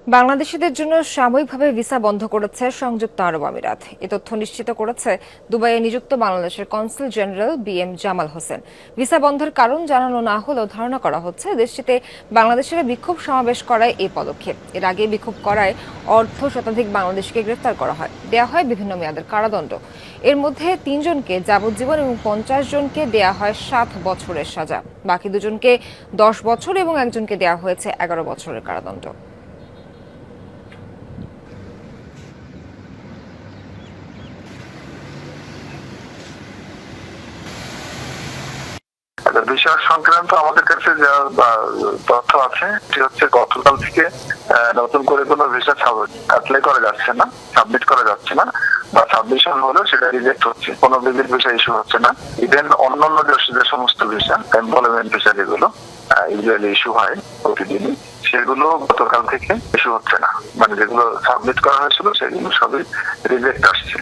বাংলাদেশিদের জন্য সাময়িকভাবে ভিসা বন্ধ করেছে সংযুক্ত আরব আমিরাত। এ তথ্য নিশ্চিত করেছে দুবাইয়ে নিযুক্ত বাংলাদেশের console general BM Jamal Hossain. Visa বন্ধের কারণ জানানো না হলেও ধারণা করা হচ্ছে দেশটিতে বাংলাদেশিরা বিক্ষোভ সমাবেশ করায় এই পদক্ষেপ। এর আগে বিক্ষোভ করায় শতাধিক বাংলাদেশিকে গ্রেফতার করা হয়, দেয়া হয় বিভিন্ন মেয়াদের কারাদণ্ড। এর মধ্যে ৩ জনকে যাবজ্জীবন এবং ৫০ জনকে দেয়া হয় ৭ বছরের সাজা। বাকি ২ জনকে ১০ বছর এবং একজনকে দেয়া হয়েছে ১১ বছরের কারাদণ্ড। বিষয় সংক্রান্ত আমাদের কাছে যা তথ্য আছে সেটি হচ্ছে গতকাল থেকে নতুন করে কোনো ভিসা অ্যাপ্লাই করা যাচ্ছে না, সাবমিট করা যাচ্ছে না, বা সাবমিশন হলেও সেটা রিজেক্ট হচ্ছে, কোনো ভিজিট ভিসা ইস্যু হচ্ছে না। ইভেন অন্যান্য যে সমস্ত ভিসা, এমপ্লয়মেন্ট ভিসা যেগুলো ইউজুয়ালি ইস্যু হয় প্রতিদিনই, সেগুলো গতকাল থেকে ইস্যু হচ্ছে না। মানে যেগুলো সাবমিট করা হয়েছিল সেগুলো সবই রিজেক্ট আসছে।